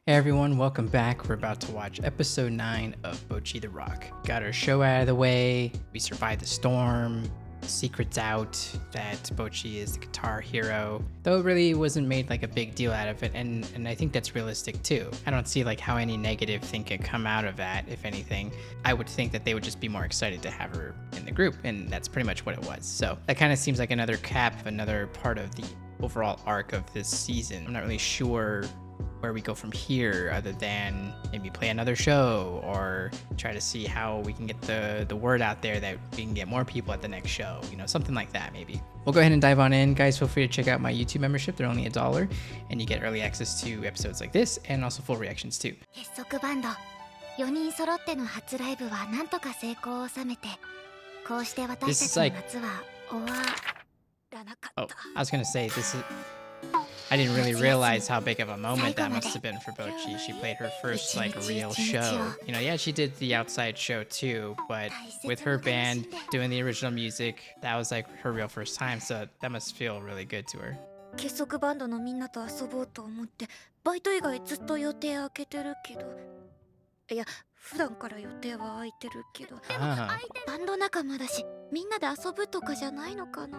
Hey everyone, welcome back. We're about to watch episode 9 of Bocchi the Rock. Got our show out of the way, we survived the storm, secret's out that Bocchi is the guitar hero, though it really wasn't made like a big deal out of it, and I think that's realistic too. I don't see like how any negative thing can come out of that. If anything, I would think that they would just be more excited to have her in the group, and that's pretty much what it was. So that kind of seems like another cap, another part of the overall arc of this season. I'm not really sure where we go from here other than maybe play another show or try to see how we can get the word out there that we can get more people at the next show, you know, something like that maybe. We'll go ahead and dive on in. Guys, feel free to check out my YouTube membership. They're only $1 and you get early access to episodes like this and also full reactions too. 結束バンド4人揃っての初ライブはなんとか成功を収めて、こうして私たちの夏は終わらなかった。 Oh, I was gonna say I didn't really realize how big of a moment that must have been for Bocchi. She played her first like real show. You know, yeah, she did the outside show too, but with her band doing the original music, that was like her real first time, so that must feel really good to her. 結束バンドのみんなと遊ぼうと思ってバイト以外ずっと予定空けてるけど、いや普段から予定は空いてるけど、でもバンド仲間だしみんなで遊ぶとかじゃないのかな。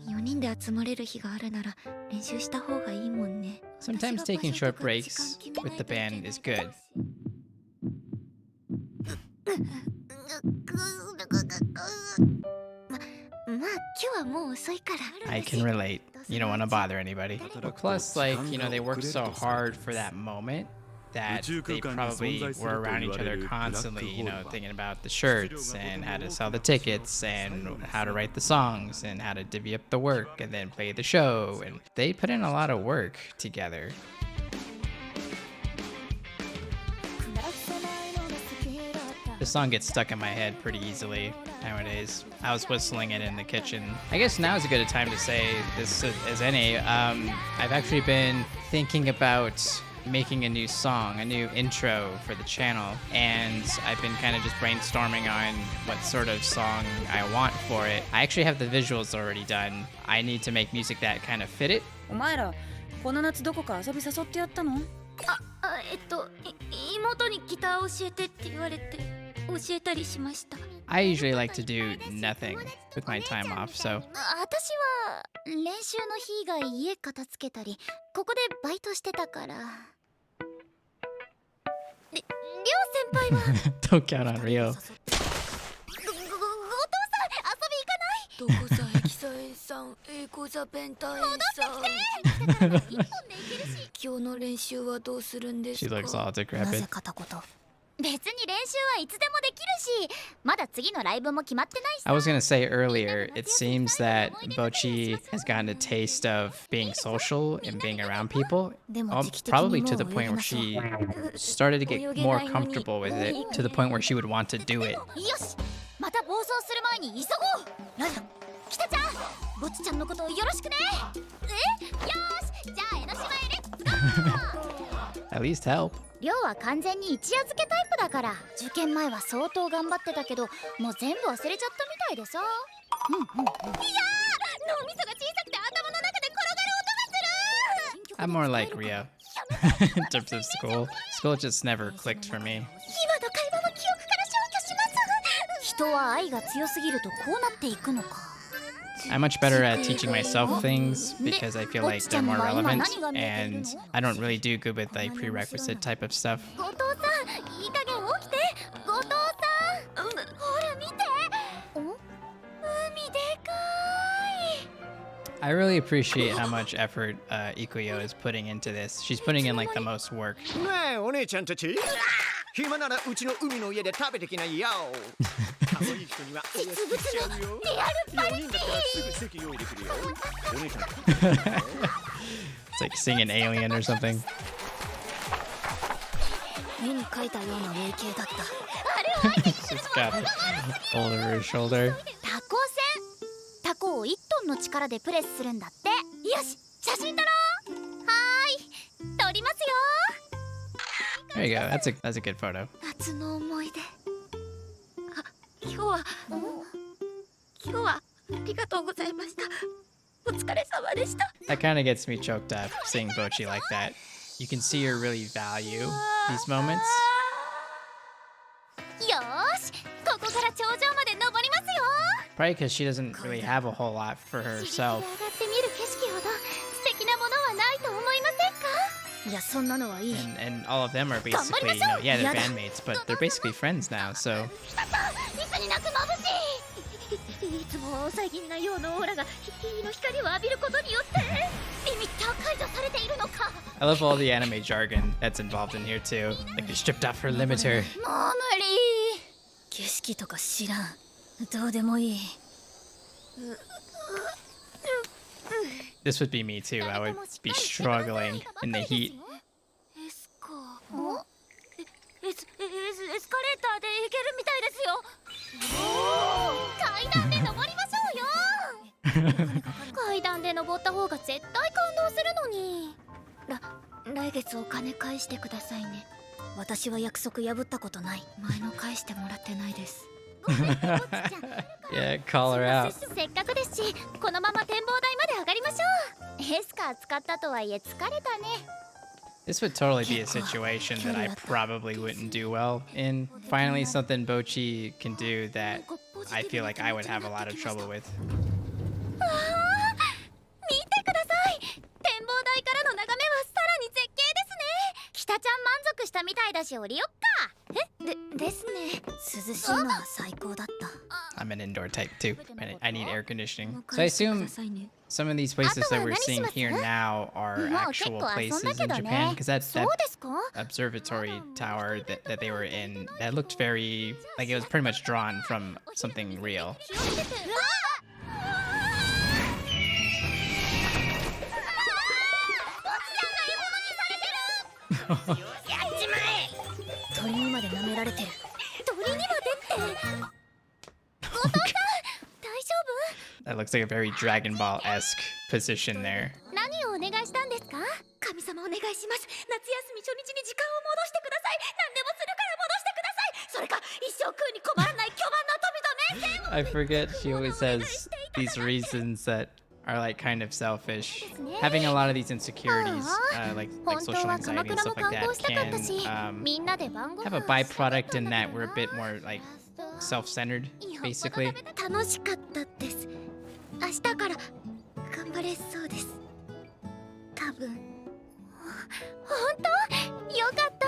4人で集まれる日があるなら練習した方がいいもんね。 Sometimes taking short breaks with the band is good. まあ今日はもう遅いから。 I can relate. You don't want to bother anybody. But plus, like, you know, they worked so hard for that moment that they probably were around each other constantly, you know, thinking about the shirts and how to sell the tickets and how to write the songs and how to divvy up the work and then play the show. And they put in a lot of work together. This song gets stuck in my head pretty easily nowadays. I was whistling it in the kitchen. I guess now is a good time to say this as any. I've actually been thinking about making a new song, a new intro for the channel, and I've been kind of just brainstorming on what sort of song I want for it. I actually have the visuals already done. I need to make music that kind of fit it. お前らこの夏どこか遊び誘ってやったの？妹にギター教えてって言われて教えたりしました。 I usually like to do nothing with my time off, so 私は練習の日以外家片付けたりここでバイトしてたから。りょう先輩は don't count on Rio. お父さん遊び行かない？どこさヘキサエン酸、英語ザペンタエン酸。今日の練習はどうするんです She か？ looks all なぜ decrepit. 片言。別に練習はいつでもできるし、まだ次のライブも決まってないし。 I was gonna say earlier, it seems that Bocchi has gotten a taste of being social and being around people, probably to the point where she started to get more comfortable with it, to the point where she would want to do it. よし、また暴走する前に急ごう。ライラ、北ちゃん、ぼっちちゃんのことをよろしくね。よし、じゃあ江ノ島へレッツゴー。 At least help. りょうは完全に一夜漬けタイプだから、受験前は相当頑張ってたけど、もう全部忘れちゃったみたいでさ。いやー、脳みそが小さくて頭の中で転がる音がする。 I'm more like Rio in terms of school. School just never clicked for me. 今の会話は記憶から消去します。人は愛が強すぎるとこうなっていくのか。 I'm much better at teaching myself things because I feel like they're more relevant, and I don't really do good with like prerequisite type of stuff. 後藤さん、いい加減起きて。後藤さん、ほら見て。海でかい。 I really appreciate how much effort Ikuyo is putting into this. She's putting in like the most work. ねえお姉ちゃんたち暇ならうちの海の家で食べてきないよ可愛い人にはお安くしちゃうよ4人だったらすぐ席用意できるよお姉ちゃん It's like singing Alien or something. 目に描いたような霊形だった。 She's got it all over her shoulder. タコ船。タコを1トンの力でプレスするんだって。よし、写真撮ろう。はーい、撮りますよ。 There you go. That's a good photo. 夏の思い出。あ、今日はありがとうございました。お疲れ様でした。 That kind of gets me choked up seeing Bocchi like that. You can see her really value these moments. よーし、ここから頂上まで登りますよ。 Probably because she doesn't really have a whole lot for herself. 上がって見る景色ほど素敵なものはないと思いませんか？いや、そんなのはいい。And all of them are basically, yeah, they're bandmates, but they're basically friends now, so. いつになく眩しい。いつも抑えなようのオーラが日の光を浴びることによってリミッター解除されているのか。 I love all the anime jargon that's involved in here too. Like they stripped off her limiter. もう無理。景色とか知らん。どうでもいい。This would be me too. I would be struggling in the heat. エスカレーターで行けるみたいですよ。階段で登りましょうよ。階段で登った方が絶対感動するのに。来月お金返してくださいね。私は約束破ったことない。前の返してもらってないです。Yeah, call her out. せっかくですし、このまま展望台まで上がりましょう。エスカー使ったとはいえ疲れたね。 This would totally be a situation that I probably wouldn't do well in. Finally, something Bocchi can do that I feel like I would have a lot of trouble with. 見てください。展望台からの眺めはさらに絶景ですね。北ちゃん満足したみたいだし降りよっか。ですね。涼しいのは最高だった。 I'm an indoor type too. I need air conditioning. So I assume some of these places that we're seeing here now are actual places in Japan, because that observatory tower that they were in, that looked very like it was pretty much drawn from something real. That looks like a very Dragon Ball-esque position there. 何をお願いしたんですか？神様お願いします。夏休み初日に時間を戻してください。何でもするから戻してください。それか一生食うに困らない巨万の富と名声を。 I forget she always has these reasons that are like kind of selfish. Having a lot of these insecurities, like social anxiety and stuff like that, can have a byproduct in that we're a bit more like self-centered, basically. 楽しかったです。明日から頑張れそうです。多分。本当？よかった。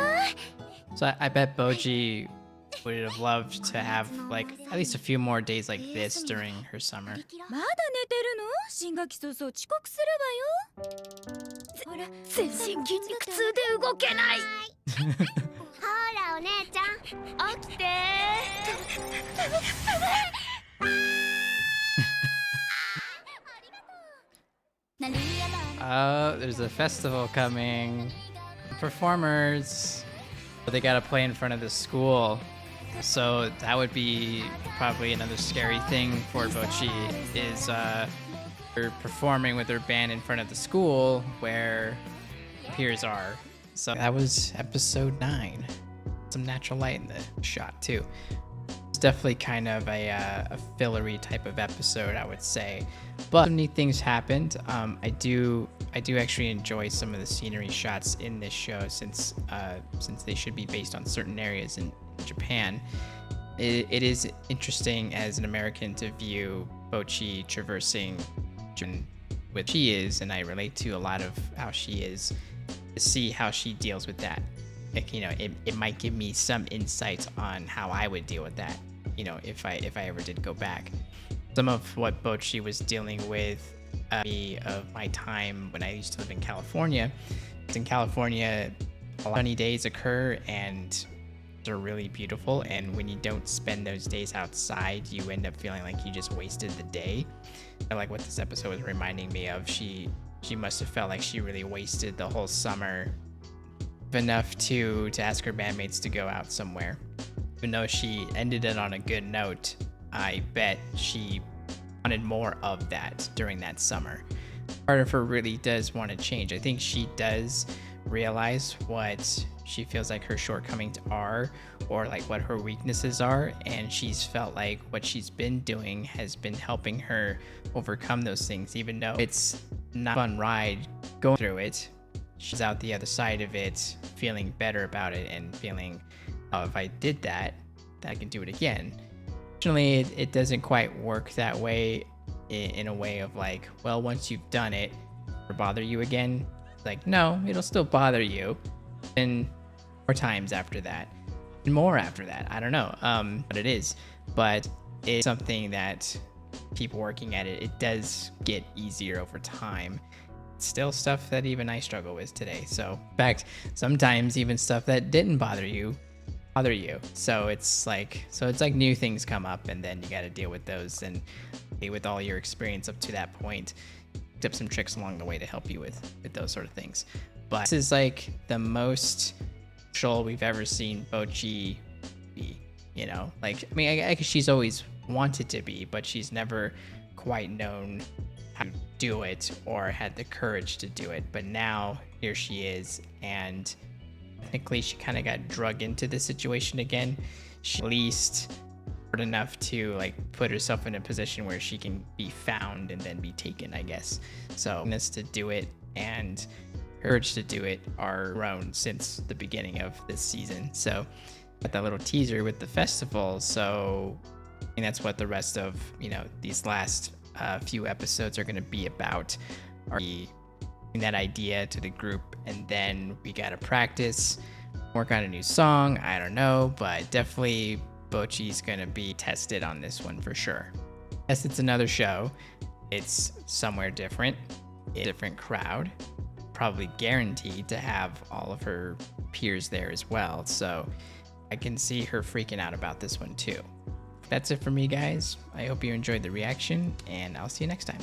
So I bet Bocchi would have loved to have like at least a few more days like this during her summer. まだ寝てるの？新学期早々遅刻するわよ。全身筋肉痛で動けない。ほらお姉ちゃん、起きて。There's a festival coming. Performers. But they gotta play in front of the school. So that would be probably another scary thing for Bocchi is they're performing with their band in front of the school where peers are. So that was episode 9. Some natural light in the shot too. It's definitely kind of a fillery type of episode, I would say. But some neat things happened. I do actually enjoy some of the scenery shots in this show since they should be based on certain areas in Japan. It is interesting as an American to view Bocchi traversing with she is, and I relate to a lot of how she is, to see how she deals with that. Like, you know, it might give me some insights on how I would deal with that, you know, if I ever did go back. Some of what Bocchi was dealing with of my time when I used to live in California. In California, a lot of sunny days occur and they're really beautiful, and when you don't spend those days outside, you end up feeling like you just wasted the day. And like what this episode was reminding me of, she must have felt like she really wasted the whole summer enough to ask her bandmates to go out somewhere. Even though she ended it on a good note, I bet she wanted more of that during that summer. Part of her really does want to change. I think she does realize what she feels like her shortcomings are, or like what her weaknesses are, and she's felt like what she's been doing has been helping her overcome those things. Even though it's not a fun ride going through it, she's out the other side of it feeling better about it and feeling, oh, if I did that, I can do it again. Fortunately, it doesn't quite work that way in a way of like, well, once you've done it, it'll bother you again. Like, no, it'll still bother you. And more times after that. And more after that. I don't know what it is. But it's something that keep working at it. It does get easier over time. It's still stuff that even I struggle with today. So, in fact, sometimes even stuff that didn't bother you. So it's like new things come up, and then you got to deal with those. And with all your experience up to that point, picked up some tricks along the way to help you with those sort of things. But this is like the most shoal we've ever seen Bocchi be. You know, like, I mean, I guess she's always wanted to be, but she's never quite known how to do it or had the courage to do it. But now here she is, and technically she kind of got drug into the situation again. She at least hard enough to like put herself in a position where she can be found and then be taken, I guess. So this to do it and courage to do it are grown since the beginning of this season. So got that little teaser with the festival. So I think that's what the rest of, you know, these last few episodes are going to be about. Are that idea to the group, and then we gotta practice, work on a new song. I don't know, but definitely Bocchi's gonna be tested on this one for sure. Yes, it's another show. It's somewhere different, a different crowd, probably guaranteed to have all of her peers there as well. So I can see her freaking out about this one too. That's it for me, guys. I hope you enjoyed the reaction, and I'll see you next time.